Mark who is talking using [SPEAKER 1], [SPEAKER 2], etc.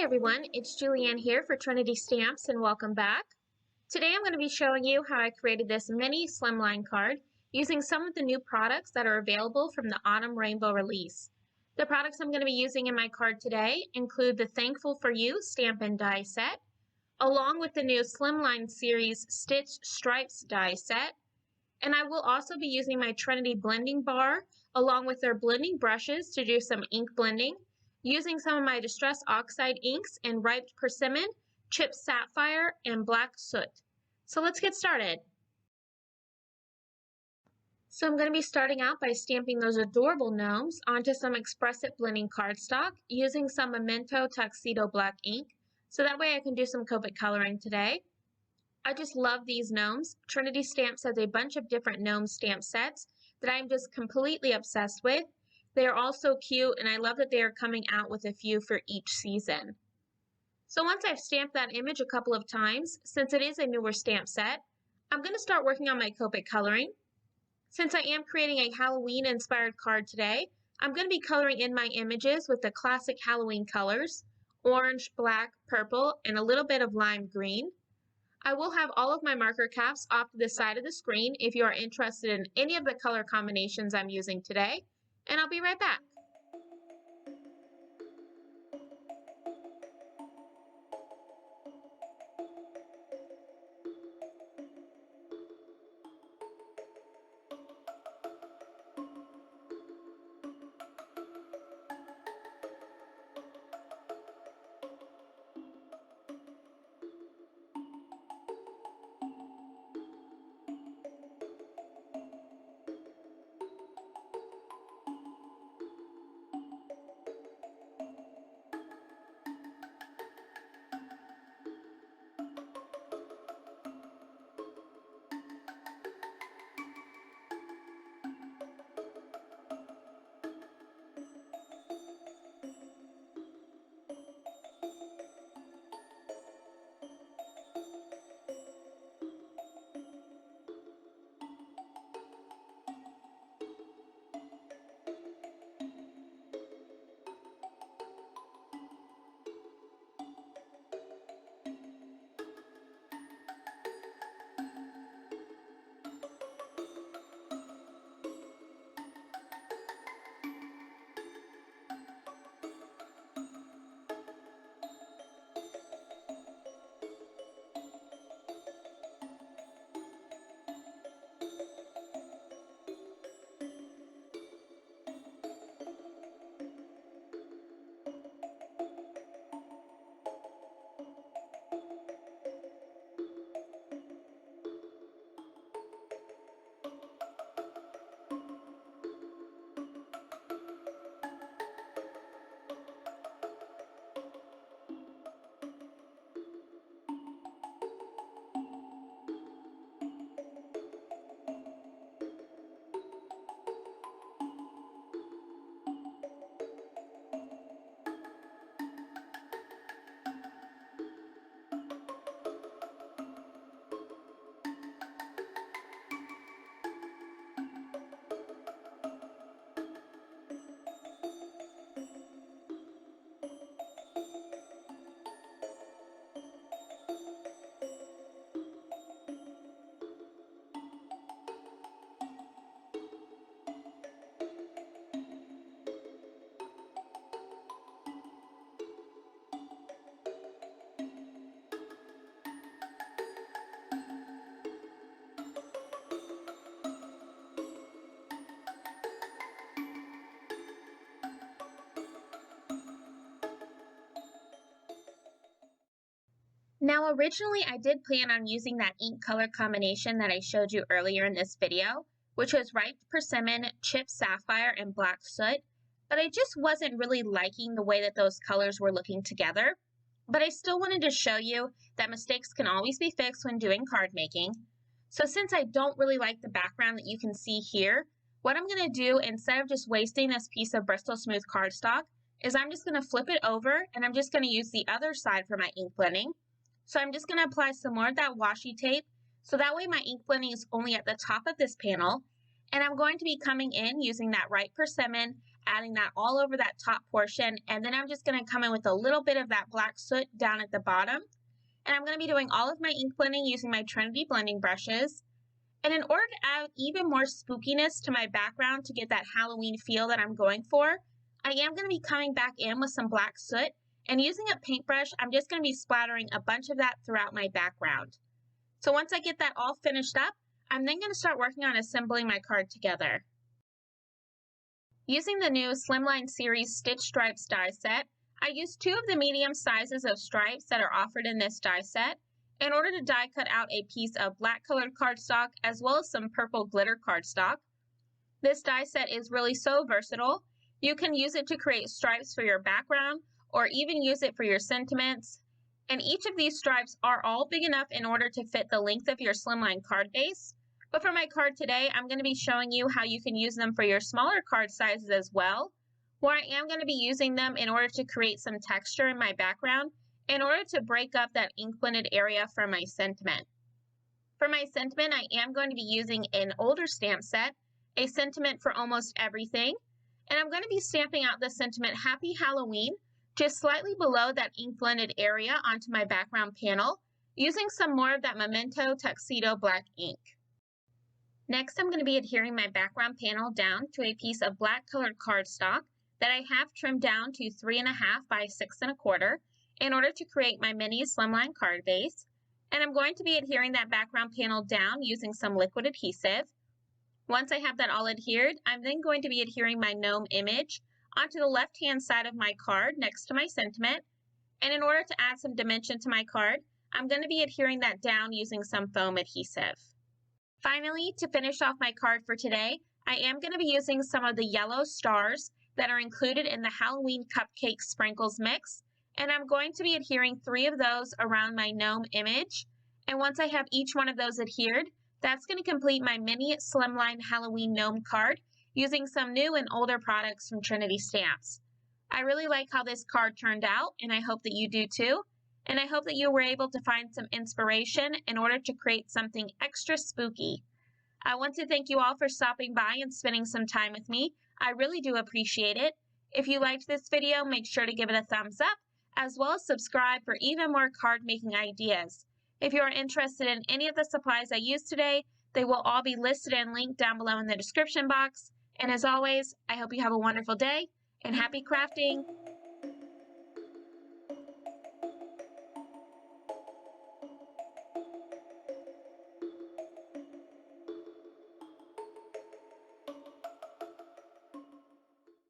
[SPEAKER 1] everyone, it's Julianne here for Trinity Stamps and welcome back. Today I'm going to be showing you how I created this mini slimline card using some of the new products that are available from the Autumn Rainbow release. The products I'm going to be using in my card today include the Thankful for You stamp and die set, along with the new Slimline Series Stitch Stripes die set, and I will also be using my Trinity blending bar along with their blending brushes to do some ink blending, using some of my Distress Oxide inks in Ripe Persimmon, Chipped Sapphire, and Black Soot. So let's get started. So I'm going to be starting out by stamping those adorable gnomes onto some Express It blending cardstock using some Memento Tuxedo Black ink, so that way I can do some Cupcake coloring today. I just love these gnomes. Trinity Stamps has a bunch of different gnome stamp sets that I'm just completely obsessed with. They are all so cute, and I love that they are coming out with a few for each season. So once I've stamped that image a couple of times, since it is a newer stamp set, I'm going to start working on my Cupcake coloring. Since I am creating a Halloween-inspired card today, I'm going to be coloring in my images with the classic Halloween colors, orange, black, purple, and a little bit of lime green. I will have all of my marker caps off to the side of the screen if you are interested in any of the color combinations I'm using today, and I'll be right back. Now originally I did plan on using that ink color combination that I showed you earlier in this video, which was Ripe Persimmon, Chipped Sapphire, and Black Soot, but I just wasn't really liking the way that those colors were looking together. But I still wanted to show you that mistakes can always be fixed when doing card making. So since I don't really like the background that you can see here, what I'm going to do instead of just wasting this piece of Bristol Smooth cardstock is I'm just going to flip it over and I'm just going to use the other side for my ink blending. So I'm just going to apply some more of that washi tape so that way my ink blending is only at the top of this panel, and I'm going to be coming in using that Ripe Persimmon adding that all over that top portion, and then I'm just going to come in with a little bit of that black soot down at the bottom. And I'm going to be doing all of my ink blending using my Trinity blending brushes. And in order to add even more spookiness to my background to get that Halloween feel that I'm going for, I am going to be coming back in with some black soot, and using a paintbrush, I'm just going to be splattering a bunch of that throughout my background. So once I get that all finished up, I'm then going to start working on assembling my card together. Using the new Slimline Series Stitch Stripes die set, I used 2 of the medium sizes of stripes that are offered in this die set in order to die cut out a piece of black colored cardstock as well as some purple glitter cardstock. This die set is really so versatile. You can use it to create stripes for your background or even use it for your sentiments. And each of these stripes are all big enough in order to fit the length of your slimline card base. But for my card today, I'm going to be showing you how you can use them for your smaller card sizes as well, where I am going to be using them in order to create some texture in my background in order to break up that ink blended area from my sentiment. For my sentiment, I am going to be using an older stamp set, a sentiment for almost everything, and I'm going to be stamping out the sentiment Happy Halloween just slightly below that ink blended area onto my background panel using some more of that Memento Tuxedo black ink. Next, I'm going to be adhering my background panel down to a piece of black colored cardstock that I have trimmed down to 3.5 by 6 1/4 in order to create my mini slimline card base. And I'm going to be adhering that background panel down using some liquid adhesive. Once I have that all adhered, I'm then going to be adhering my gnome image onto the left-hand side of my card next to my sentiment. And in order to add some dimension to my card, I'm going to be adhering that down using some foam adhesive. Finally, to finish off my card for today, I am going to be using some of the yellow stars that are included in the Halloween Cupcake Sprinkles mix, and I'm going to be adhering 3 of those around my gnome image. And once I have each one of those adhered, that's going to complete my mini slimline Halloween gnome card using some new and older products from Trinity Stamps. I really like how this card turned out, and I hope that you do too. And I hope that you were able to find some inspiration in order to create something extra spooky. I want to thank you all for stopping by and spending some time with me. I really do appreciate it. If you liked this video, make sure to give it a thumbs up, as well as subscribe for even more card making ideas. If you are interested in any of the supplies I used today, they will all be listed and linked down below in the description box. And as always, I hope you have a wonderful day and happy crafting!